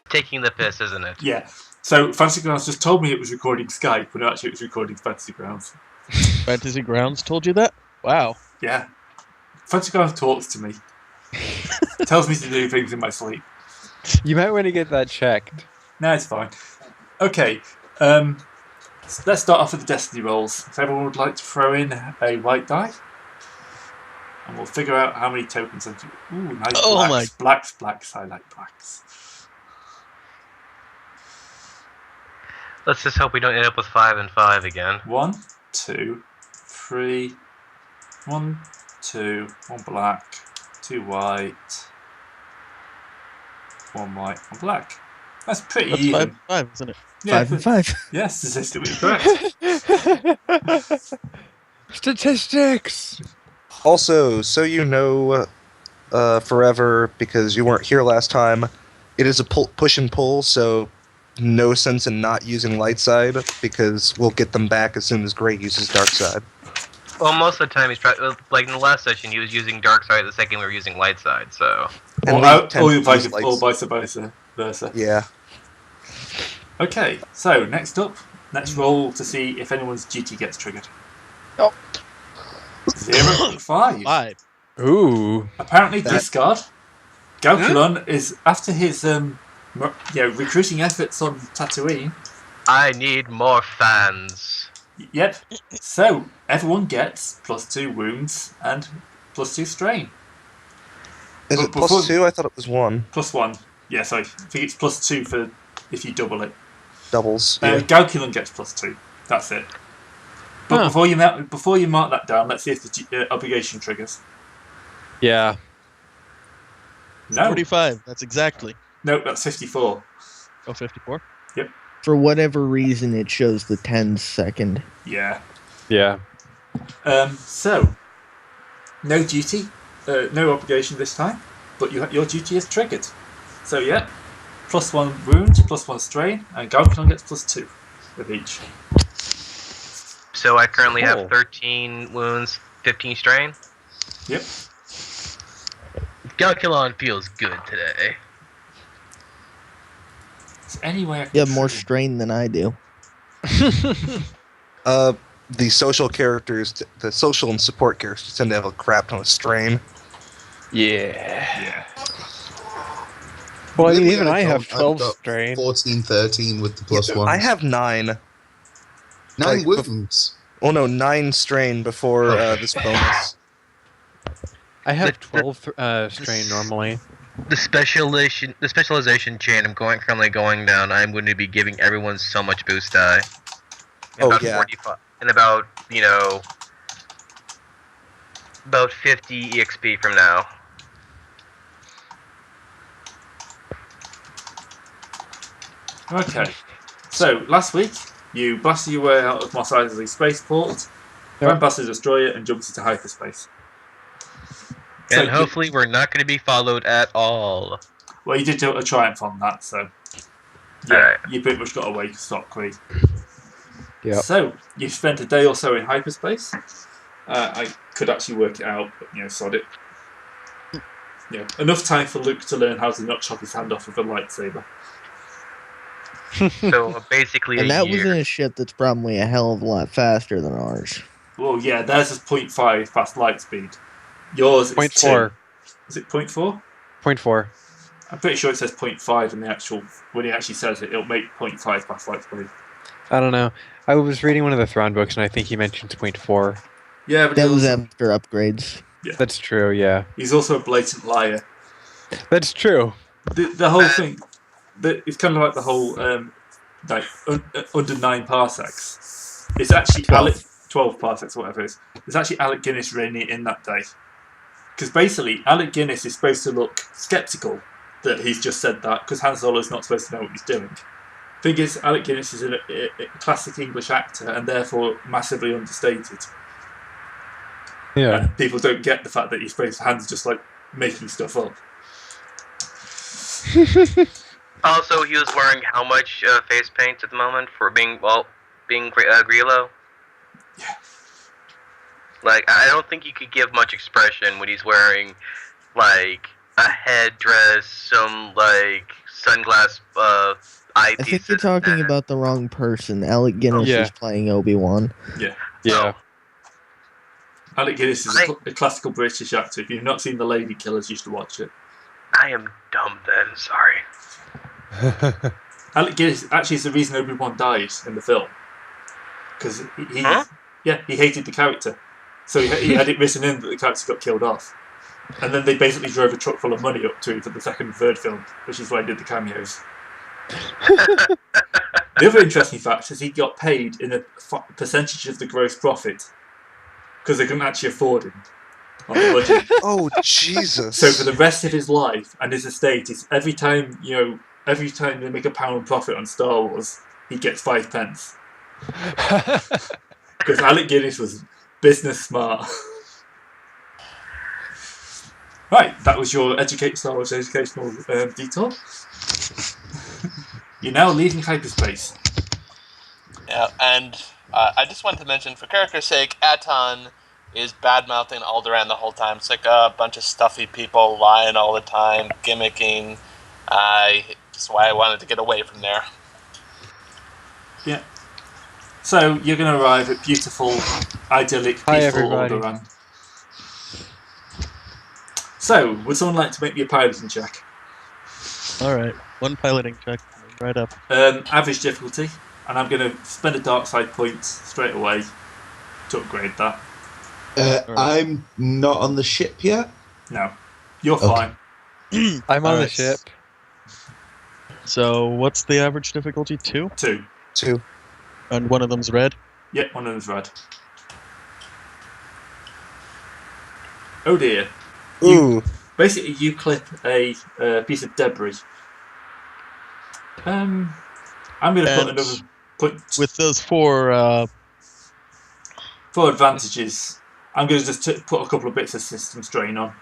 taking the piss, isn't it? Yeah. So Fantasy Grounds just told me it was recording Skype, but actually it was recording Fantasy Grounds. Fantasy Grounds told you that? Wow. Yeah. Fantasy Grounds talks to me. Tells me to do things in my sleep. You might want to get that checked. No, it's fine. Okay. So let's start off with the Destiny rolls. If everyone would like to throw in a white die, and we'll figure out how many tokens. Ooh, nice blacks. Blacks. I like blacks. Let's just hope we don't end up with 5 and 5 again. 1, 2, 3. 1, 2. 1 black. 2 white. 1 white. 1 black. That's pretty That's even. 5 and 5, isn't it? Yeah, 5 and 5. yes, statistically correct. Statistics! Also, so you know, forever, because you weren't here last time, it is a push and pull, so no sense in not using light side, because we'll get them back as soon as Gray uses dark side. Well, most of the time he's like in the last session he was using dark side. The second we were using light side. So. And Or vice versa. Yeah. Okay, so next up, let's roll to see if anyone's GT gets triggered. Oh. 0, 5. 5. Ooh. Apparently, discard. Galculon is after his recruiting efforts on Tatooine. I need more fans. Yep. So everyone gets +2 wounds and +2 strain. Is it +2? I thought it was 1. +1. Yeah, sorry. I think it's +2 for if you double it. Doubles. Yeah. Galculon gets +2. That's it. But before you mark that down, let's see if the obligation triggers. Yeah. No. 45. That's exactly. No, that's 54. Oh, 54? Yep. For whatever reason, it shows the 10-second. Yeah. Yeah. So, no duty, no obligation this time, but your duty is triggered. So, yeah, +1 wound, +1 strain, and Galculon gets +2 of each. So I currently have 13 wounds, 15 strain. Yep. Galculon feels good today. Is there any way I can You have more trigger? strain than I do. The social characters, the social and support characters tend to have a crap ton of strain. Yeah. Well, I mean, even I have 12 strain. 14, 13 with the +1. I have 9. 9 wounds. Oh no, 9 strain before this bonus. I have 12 strain normally. The specialization chain I'm currently going down. I'm going to be giving everyone so much boost die. About 45, and about about 50 EXP from now. Okay. So, last week, you blasted your way out of Mos Eisley spaceport, found Bastard Destroyer, and jumped into hyperspace. And So hopefully we're not going to be followed at all. Well, you did do a triumph on that, so yeah, Alright. you pretty much got away scot-free. Yep. So, you spent a day or so in hyperspace. I could actually work it out, but, sod it. Enough time for Luke to learn how to not chop his hand off with a lightsaber. So basically And a that year. was in a ship that's probably a hell of a lot faster than ours. Well, yeah, theirs is 0.5 fast light speed. Yours is 0.4. 2. Is it 0.4? 0.4. I'm pretty sure it says 0.5 in the actual... When he actually says it, it'll make 0.5 fast light speed. I don't know. I was reading one of the Thrawn books, and I think he mentioned 0.4. Yeah, but That was after upgrades. That's true, yeah. he's also a blatant liar. That's true. The whole thing... It's kind of like the whole... under 9 parsecs. It's actually... 12 parsecs, whatever it is. It's actually Alec Guinness really in that day. Because basically, Alec Guinness is supposed to look sceptical that he's just said that, because Han Solo's not supposed to know what he's doing. Thing is, Alec Guinness is a classic English actor, and therefore massively understated. Yeah. And people don't get the fact that he's supposed to Han's just like making stuff up. Also, he was wearing how much face paint at the moment for being Grillo? Yeah. Like, I don't think you could give much expression when he's wearing, like, a headdress, some like sunglass I think eyepieces. you're talking and- about the wrong person. Alec Guinness Yeah. is playing Obi-Wan. Yeah. Yeah. Alec Guinness is a classical British actor. If you've not seen The Lady Killers, you should watch it. I am dumb then. Sorry. Alec Guinness actually is the reason Obi-Wan dies in the film. Because he hated the character. So he had it written in that the character got killed off. And then they basically drove a truck full of money up to him for the second and third film, which is why he did the cameos. The other interesting fact is he got paid in a percentage of the gross profit because they couldn't actually afford him on the budget. Oh Jesus! So for the rest of his life and his estate, it's every time they make £1 profit on Star Wars, he gets 5 pence. Because Alec Guinness was business smart. Right, that was your Star Wars educational detour. You're now leaving hyperspace. Yeah, and I just wanted to mention, for character's sake, Aton is bad-mouthing Alderaan the whole time. It's like a bunch of stuffy people lying all the time, gimmicking. That's why I wanted to get away from there. Yeah. So, you're going to arrive at beautiful, idyllic, peaceful everybody. Alderaan. So, would someone like to make me a piloting check? Alright, one piloting check. Right up. Average difficulty, and I'm going to spend a dark side point straight away to upgrade that. I'm not on the ship yet. No. You're Okay. fine. I'm on the Alright. ship. So, what's the average difficulty? 2? 2. 2. And one of them's red? Yep, one of them's red. Oh dear. Ooh. Basically, you clip a piece of debris. I'm going to put And another point. With those 4, For advantages, I'm going to just put a couple of bits of system strain on.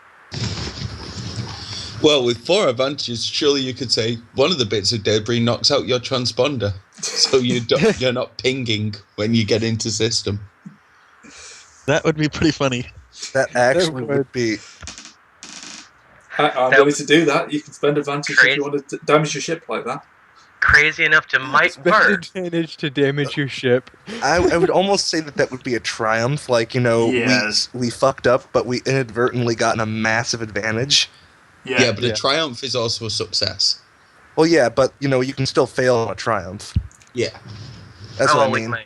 Well, with 4 advantages, surely you could say one of the bits of debris knocks out your transponder, so you're not pinging when you get into system. that would be pretty funny. That actually would be. I'm willing to do that. You can spend advantage if you want to damage your ship like that. Crazy enough to might Spend work. advantage to damage your ship. I would almost say that would be a triumph. Like, Yes. we fucked up, but we inadvertently gotten a massive advantage. Yeah, but Yeah. a triumph is also a success. Well, yeah, but you can still fail on a triumph. Yeah. That's what I wait, mean. wait.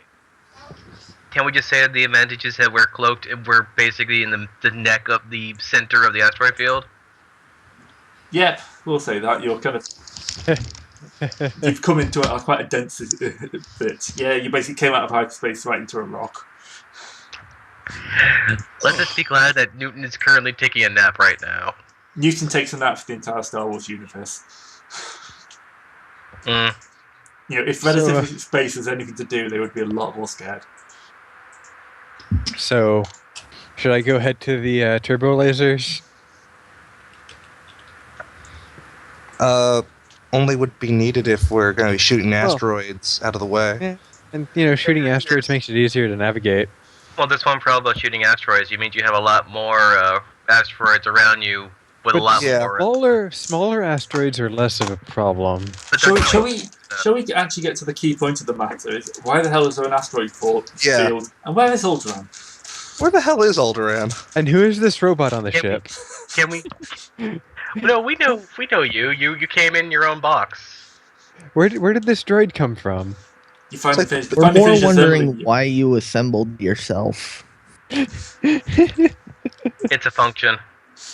Can we just say that the advantages that we're cloaked and we're basically in the neck of the center of the asteroid field? Yep, we'll say that. You're kind of... You've come into quite a dense bit. Yeah, you basically came out of hyperspace right into a rock. Let's just be glad that Newton is currently taking a nap right now. Newton takes a nap for the entire Star Wars universe. Mm. If relative space has anything to do, they would be a lot more scared. So, should I go head to the turbo lasers? Only would be needed if we're going to be shooting asteroids out of the way. Yeah. And, shooting asteroids makes it easier to navigate. Well, this one problem about shooting asteroids, you means you have a lot more asteroids around you with a But lot yeah. more. Smaller asteroids are less of a problem. But they're Shall we actually get to the key point of the matter? Why the hell is there an asteroid field? Yeah. And where is Alderaan? Where the hell is Alderaan? And who is this robot on the Can ship? Can we? No, we know you. You came in your own box. Where did this droid come from? You finally It's like- finished. We're finally more finished wondering assembling. why you assembled yourself. It's a function.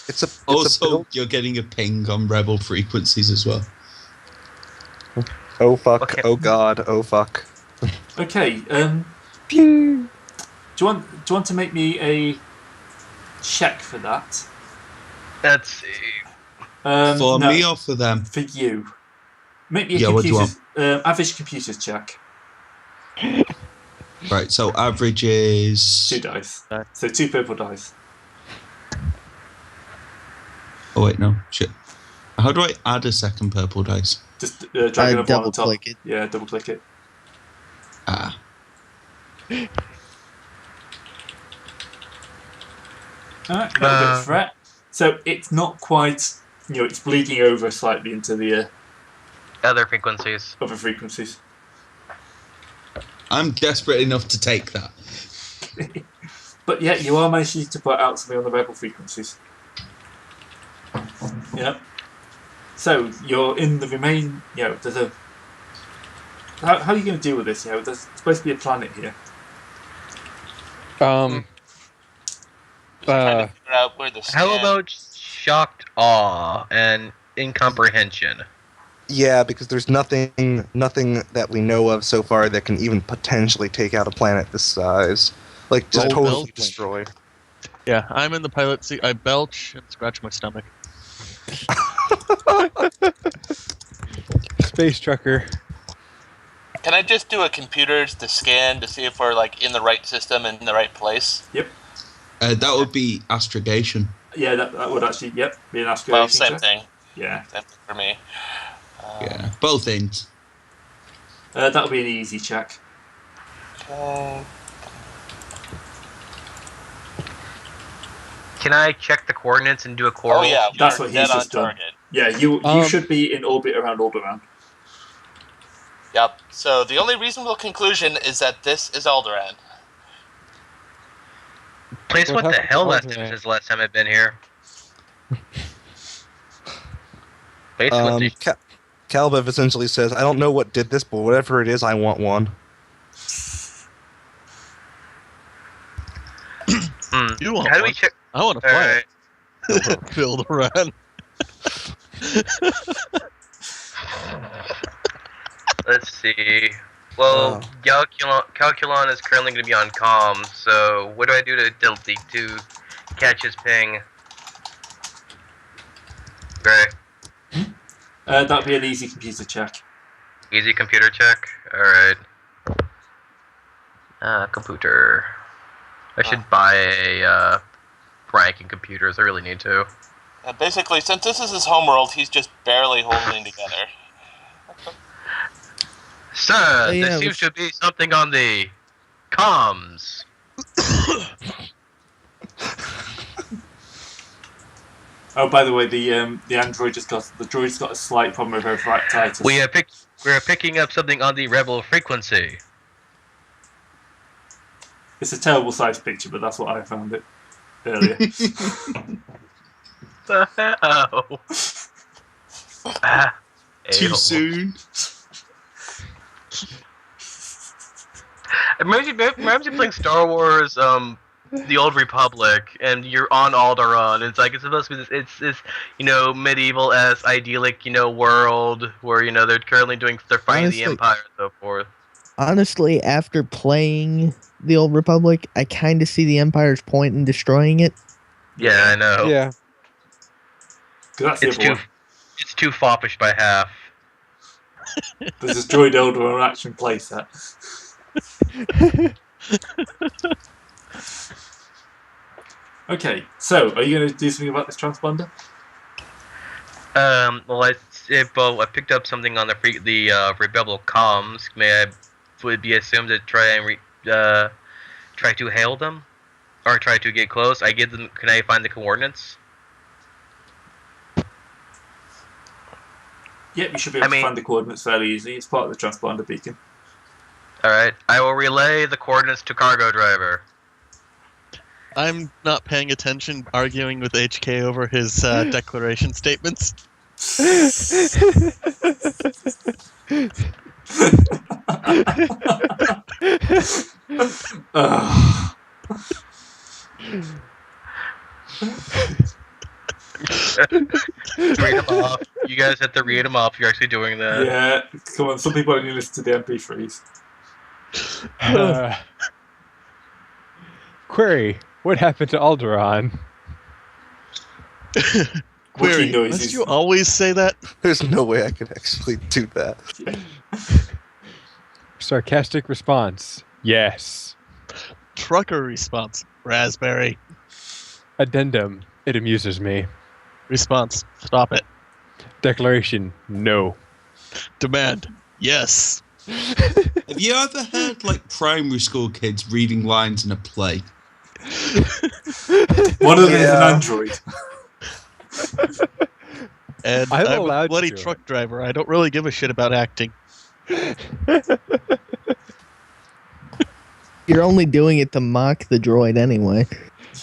It's a Also, build- you're getting a ping on rebel frequencies as well. Oh fuck! Okay. Oh god! Oh fuck! Okay. Do you want to make me a check for that? That's For no, me or for them? for you. Make me a Yeah, what do you computers, average computers check. Right, so average is... 2 dice. So 2 purple dice. Oh wait, no, shit. How do I add a second purple dice? Just drag it up on Double the top. click it. Yeah, double click it. Ah. Alright, got a bit of threat. So it's not quite it's bleeding over slightly into the Other frequencies. other frequencies. I'm desperate enough to take that. But yeah, you are managing to put out something on the rebel frequencies. Yep. So you're in the remain. There's a. How are you going to deal with this? There's supposed to be a planet here. Just trying to figure out where the How about shocked awe and incomprehension? Yeah, because there's nothing that we know of so far that can even potentially take out a planet this size. Like, just Roll totally belch. destroy. Yeah, I'm in the pilot seat. I belch and scratch my stomach. Space trucker. Can I just do a computers to scan to see if we're like in the right system and in the right place? Yep. That would be astrogation. Yeah, that would actually be an astrogation. Well, same check. thing. Yeah. Same thing for me. Yeah, both ends. That'll be an easy check. Okay. Can I check the coordinates and do a coral? Oh yeah, That's we're what he's dead on just done. target. Yeah, you should be in orbit around Alderaan. Yep. So the only reasonable conclusion is that this is Alderaan. Place what the happened to hell last Alderaan? time since the last time I've been here. Place what the... Calbev essentially says, I don't know what did this, but whatever it is, I want one. You want How do we one? check? I want to fly Alright. it. Build around. Let's see. Well, Calculon is currently going to be on comm, so what do I do to catch his ping? Great. That'd be an easy computer check. Easy computer check? Alright. Computer. I should buy a rank in computers, I really need to. Basically, since this is his homeworld, he's just barely holding together. Sir, yeah, there seems to be something on the comms. Oh, by the way, the droid's got a slight problem with overactitis. We're picking up something on the rebel frequency. It's a terrible size picture, but that's what I found it earlier. Oh. Too soon. It reminds me of playing Star Wars, The Old Republic, and you're on Alderaan. It's like it's supposed to be this medieval-esque, idyllic, world where they're currently they're fighting the Empire and so forth. Honestly, after playing the Old Republic, I kind of see the Empire's point in destroying it. Yeah, I know. Yeah. That's the other one. It's too foppish by half. There's this droid Alderaan action playset. Okay, so are you going to do something about this transponder? Well, I picked up something on the rebel comms. Would be assumed to try and try to hail them, or try to get close. I give them. Can I find the coordinates? Yep, you should be able to find the coordinates fairly easily. It's part of the transponder beacon. Alright, I will relay the coordinates to cargo driver. I'm not paying attention, arguing with HK over his declaration statements. Read them off. You guys have to read them off. You're actually doing that. Yeah, come on. Some people only listen to the MP3s. Query: what happened to Alderaan? Query: noises. must you always say that? There's no way I could actually do that. Sarcastic response: yes. Trucker response: raspberry. Addendum: it amuses me. Response: stop it. Declaration: no. Demand: yes. Have you ever heard like primary school kids reading lines in a play? One of them is an android. And I'm I'm a allowed to bloody do it. truck driver. I don't really give a shit about acting. You're only doing it to mock the droid anyway.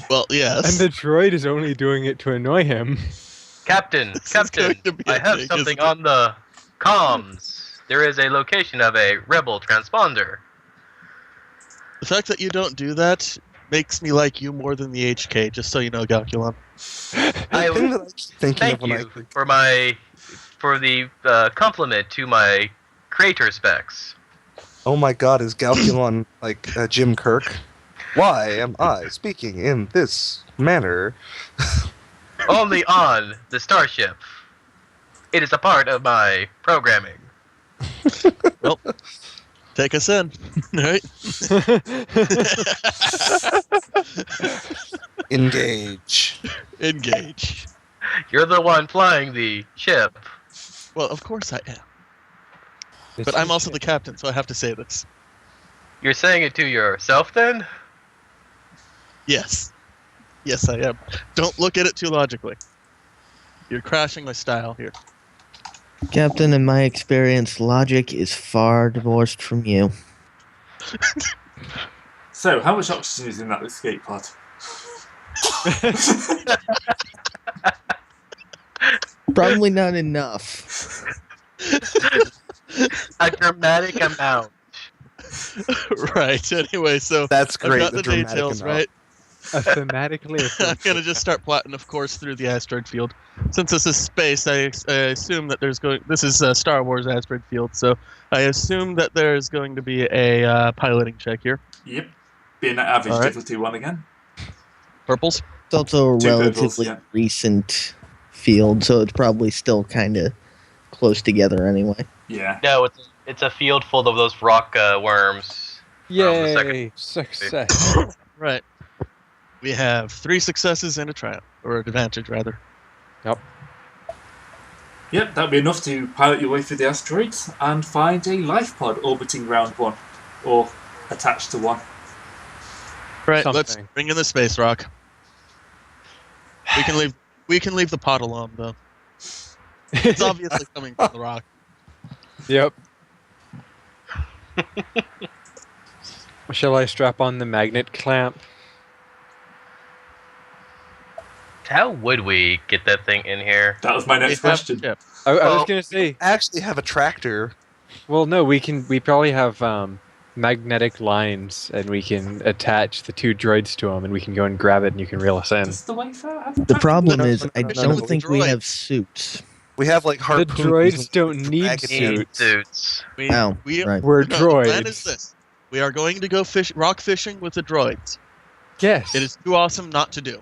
Well, yes. And the droid is only doing it to annoy him. Captain, This is Captain, going to be I a have thing, something isn't it? on the comms. There is a location of a rebel transponder. The fact that you don't do that makes me like you more than the HK, just so you know, Galculon. I thing that I was thinking thank of when you for the compliment to my creator specs. Oh my god, is Galculon like Jim Kirk? Why am I speaking in this manner? Only on the starship. It is a part of my programming. Well, take us in, right? Engage. Engage. You're the one flying the ship. Well, of course I am. But I'm also the captain, so I have to say this. You're saying it to yourself then? Yes. Yes, I am. Don't look at it too logically. You're crashing my style here. Captain, in my experience, logic is far divorced from you. So, how much oxygen is in that escape pod? Probably not enough. A dramatic amount. Right, anyway, so That's great. I've got the dramatic details, amount. right? Thematically. I'm gonna just start plotting, of course, through the asteroid field. Since this is space, I assume that there's going. This is Star Wars asteroid field, so I assume that there's going to be a piloting check here. Yep. Being at average Alright. difficulty 1 again. Purples. It's also a Two purples, relatively yeah. recent field, so it's probably still kind of close together anyway. Yeah. No, it's a field full of those rock worms. Yay! Success. Right. We have 3 successes and a triumph, or advantage rather. Yep, that'd be enough to pilot your way through the asteroids and find a life pod orbiting round one, or attached to one. Right. Let's Something. bring in the space rock. We can leave the pot alone, though. It's obviously coming from the rock. Yep. Shall I strap on the magnet clamp? How would we get that thing in here? That was my next question. Yeah. I was Well- gonna say. Actually have a tractor. Well, no, we probably have magnetic lines, and we can attach the 2 droids to them, and we can go and grab it, and you can reel us in. Does the Wayfarer have The problem no, is, no, I no, don't no. think we Droid. have suits. We have like The harpoons. droids don't need drag it in. suits. Suits. Oh, right. We're No, the plan droids. is this. We are going to go rock fishing with the droids. Yes. It is too awesome not to do.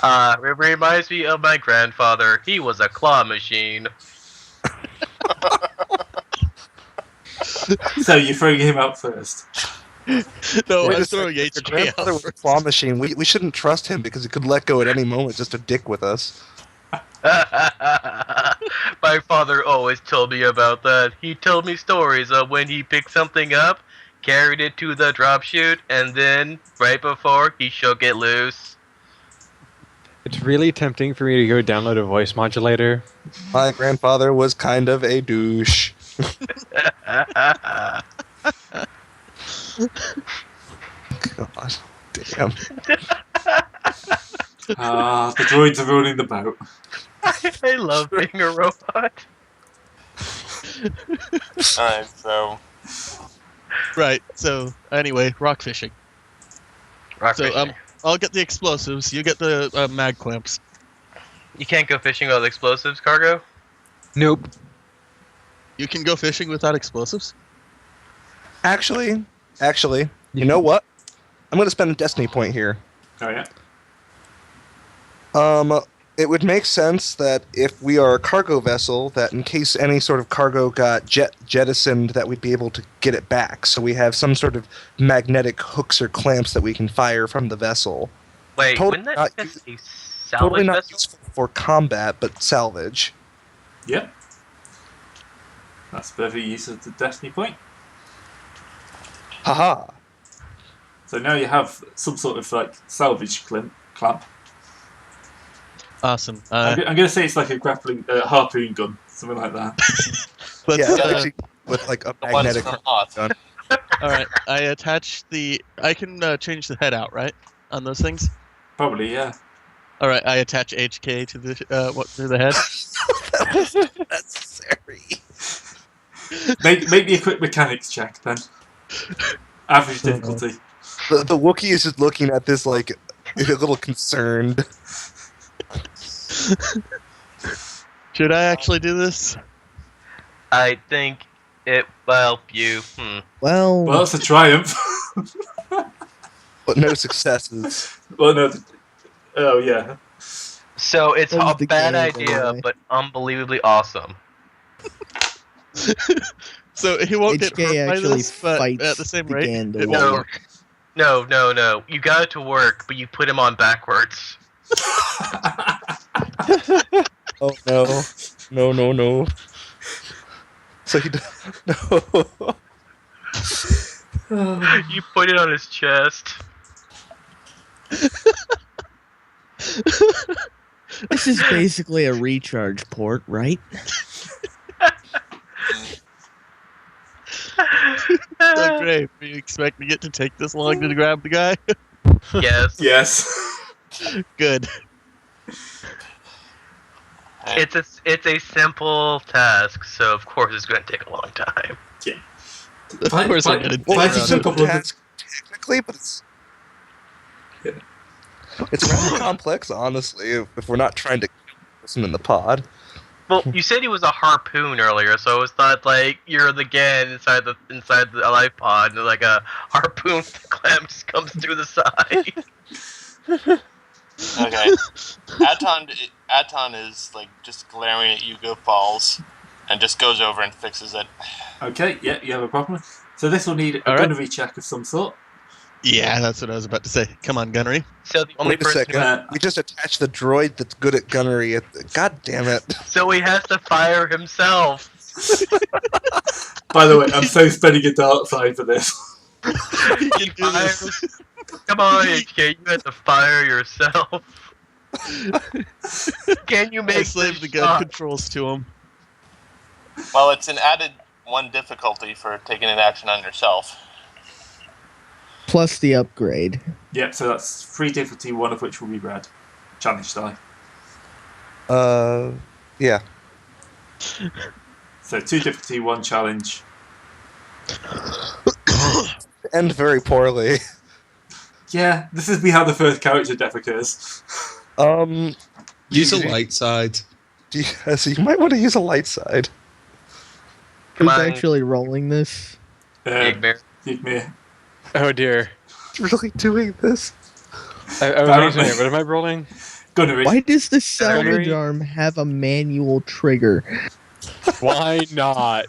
It reminds me of my grandfather. He was a claw machine. So you're throwing him out first. No, Wait I'm a throwing second, your HK grandfather was a out. claw machine. We shouldn't trust him because he could let go at any moment just to dick with us. My father always told me about that. He told me stories of when he picked something up, carried it to the drop chute, and then, right before, he shook it loose. It's really tempting for me to go download a voice modulator. My grandfather was kind of a douche. God damn. The droids are ruining the boat. I love being a robot. Alright, so Right. So anyway, rock fishing. Rock So fishing. I'll get the explosives. You get the mag clamps. You can't go fishing without explosives, Cargo? Nope. You can go fishing without explosives. Actually, you know what? I'm gonna spend a destiny point here. Oh yeah. It would make sense that if we are a cargo vessel, that in case any sort of cargo got jettisoned, that we'd be able to get it back. So we have some sort of magnetic hooks or clamps that we can fire from the vessel. Wait, Totally wouldn't not that use- be a salvage Totally not vessel? useful for combat, but salvage. Yep. That's perfect use of the destiny point. Haha. So now you have some sort of like salvage clamp. Awesome. I'm going to say it's like a grappling harpoon gun, something like that. Let's, Yeah, actually, with like a The ones magnetic from Hoth. gun. all right. I attach the. I can change the head out, right? On those things. Probably, yeah. All right. I attach HK to the to the head. That was necessary. Make me a quick mechanics check then. Average difficulty. The Wookiee is just looking at this like a little concerned. Should I actually do this? I think it will help you. Well, Well, that's a triumph. But no successes. Well, no. Oh, yeah. So it's That was a the bad game, idea, anyway. but unbelievably awesome. So he won't get HK hurt by actually this, but fights at the same the rate, Gandalf. it won't work. No. You got it to work, but you put him on backwards. Oh no. No. So he no. You put it on his chest. this is basically a recharge port, right? So great. Were you expecting it to take this long to grab the guy? Yes. Yes. Good. It's a simple task, so of course it's going to take a long time. Of course I'm gonna Well, take it's a around simple the- task technically, but it's rather complex, honestly. If we're not trying to kill the person in the pod. Well, you said he was a harpoon earlier, so it's not like you're the Gan inside the life pod, and like a harpoon clamp just comes through the side. Okay. Aton is like just glaring at you goofballs and just goes over and fixes it. Okay, yeah, you have a problem. So this will need a All right. gunnery check of some sort. Yeah, that's what I was about to say. Come on, Gunnery. So the only Wait a person second. We just attached the droid that's good at gunnery. God damn it. so he has to fire himself. By the way, I'm so spending a dark side for this. You can do this. Come on, HK, you have to fire yourself. Can you I make slave this the gun shot? controls to him. Well, it's an added 1 difficulty for taking an action on yourself. Plus the upgrade. Yeah, so that's 3 difficulty, 1 of which will be red. Challenge die. Yeah. So 2 difficulty, 1 challenge. End very poorly. Yeah, this is how the first character death occurs. Use a light side. So you might want to use a light side. Come Who's on. actually rolling this? Big Bear. Igmir. Oh dear. Really doing this? I was Apparently. waiting. What am I rolling? Gunnery. Why does the salvage Gunnery? arm have a manual trigger? Why not?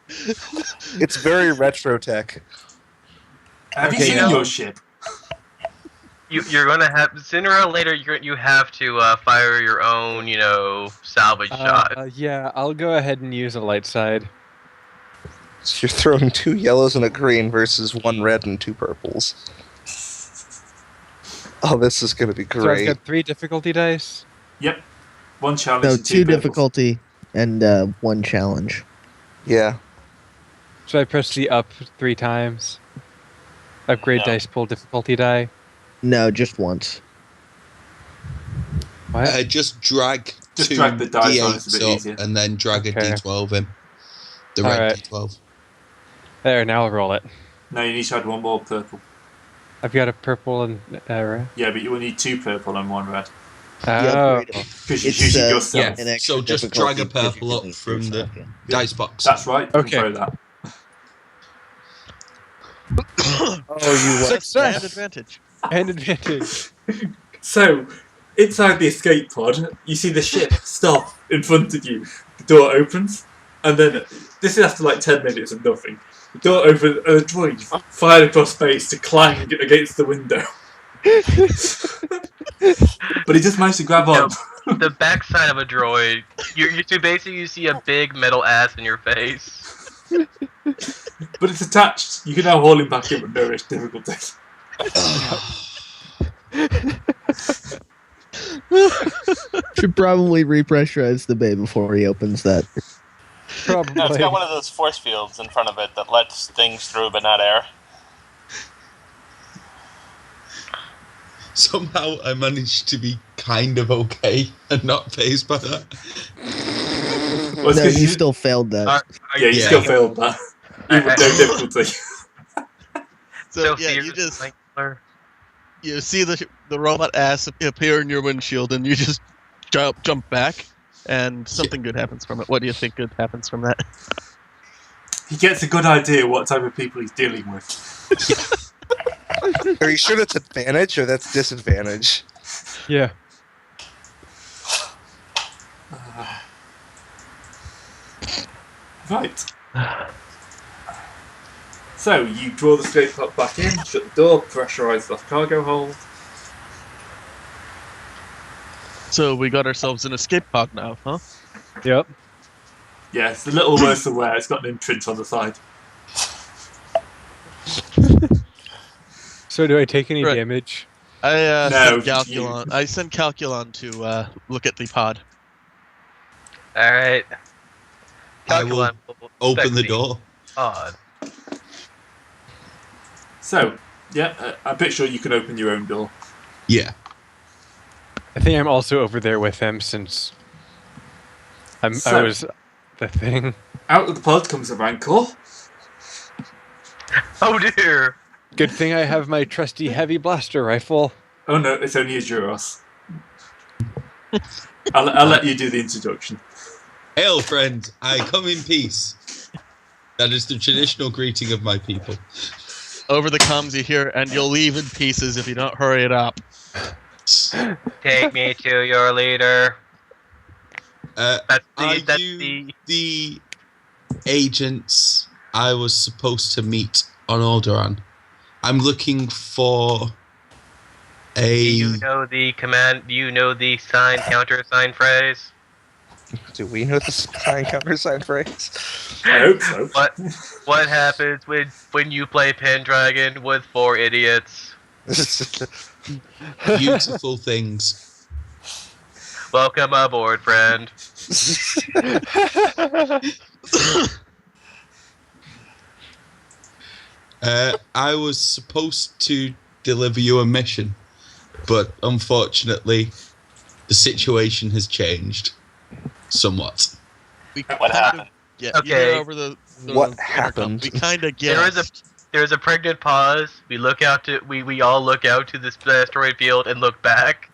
It's very retro tech. Have you Okay, seen now- your ship? You're gonna have sooner or later you have to fire your own salvage shot. Yeah, I'll go ahead and use a light side. So you're throwing 2 yellows and a green versus 1 red and 2 purples. Oh, this is gonna be So I've great. got 3 difficulty dice. Yep. 1 challenge No, and 2 purples. difficulty and 1 challenge. Yeah. Should I press the up 3 times? Upgrade No. dice pool difficulty die. No, just once. What? Just drag Just 2 drag the dice on, it's a D8s bit up easier. and then drag a Okay. D12 in. The red Alright. D12. There, now I'll roll it. No, you need to add 1 more purple. I've got a purple and red. Yeah, but you will need 2 purple and 1 red. The Oh, upgrade- Because you're It's, using uh, yourself. Yeah. an extra So just difficulty drag a because purple you're up doing it from the yourself, yeah. dice box. That's right. You Okay. can throw that. Oh, you And advantage. and advantage. So, inside the escape pod, you see the ship stop in front of you. The door opens, and then this is after like 10 minutes of nothing. The door opens, and a droid fired across space to clang against the window. But he just managed to grab on. The backside of a droid. You see a big metal ass in your face. But it's attached. You can now haul him back in with no risk difficulty. Should probably repressurize the bay before he opens that. Probably. No, it's got one of those force fields in front of it that lets things through but not air. Somehow I managed to be kind of okay and not phased by that. Well, it's No, 'cause you still failed that. Yeah, you still failed that. Even with no difficulty. So yeah, you just you see the robot ass appear in your windshield, and you just jump back, and something good happens from it. What do you think good happens from that? He gets a good idea what type of people he's dealing with. Are you sure that's advantage or that's disadvantage? Yeah. Right. So, you draw the escape pod back in, shut the door, pressurise the cargo hold. So we got ourselves an escape pod now, huh? Yep. Yeah, it's a little worse than where it's got an imprint on the side. So do I take any Right. damage? I No, sent Calculon. I sent Calculon to look at the pod. All right. I will open the door. Odd. So, yeah, I'm pretty sure you can open your own door. Yeah. I think I'm also over there with him since I was the thing. Out of the pod comes a Rancor. Oh dear. Good thing I have my trusty heavy blaster rifle. Oh no, it's only a Juros. I'll let you do the introduction. Hail, friend! I come in peace. That is the traditional greeting of my people. Over the comms you hear, and you'll leave in pieces if you don't hurry it up. Take me to your leader. That's Are the the agents I was supposed to meet on Alderaan? I'm looking for Do a... you know the command? Do you know the sign countersign phrase? Do we know the sign countersign phrase? I hope so. What happens when you play Pendragon with 4 idiots? beautiful things. Welcome aboard, friend. I was supposed to deliver you a mission, but unfortunately, the situation has changed somewhat. What happened? Yeah, Okay. you hear over the What intercom. happened? We kind of There's a pregnant pause. We look out to we all look out to this asteroid field and look back.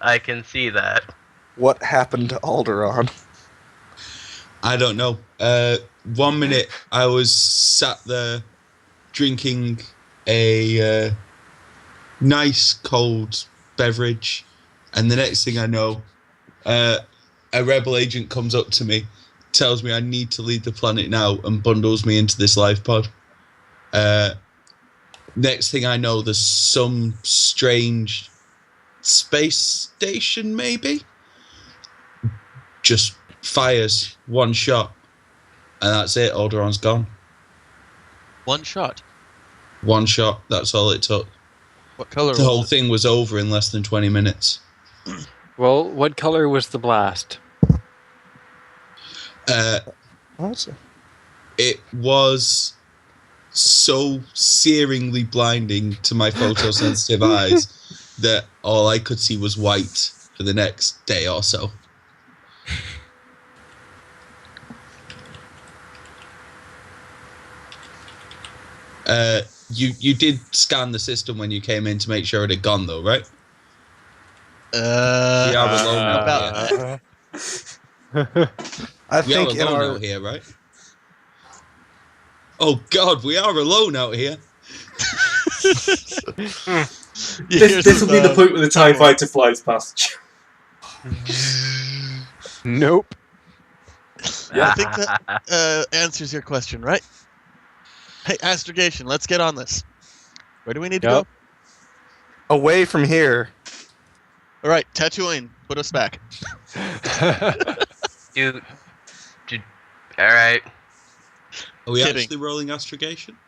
I can see that. What happened to Alderaan? I don't know. 1 minute I was sat there drinking a nice cold beverage, and the next thing I know, a rebel agent comes up to me, tells me I need to leave the planet now, and bundles me into this life pod. Next thing I know, there's some strange space station, maybe? Just fires one shot, and that's it. Alderaan's gone. one shot. One shot, that's all it took. What color The whole was it? thing was over in less than 20 minutes. Well, what color was the blast? Awesome. It was so searingly blinding to my photosensitive eyes that all I could see was white for the next day or so. You did scan the system when you came in to make sure it had gone, though, right? We are alone out about here. I We are think in alone our out here, right? Oh God, we are alone out here. This will be the point where the TIE fighter flies past. Nope. Yeah, I think that answers your question, right? Hey, astrogation, let's get on this. Where do we need to Yep. go? away from here. All right, Tatooine, put us back. Dude. All right. Are we Kidding. actually rolling astrogation?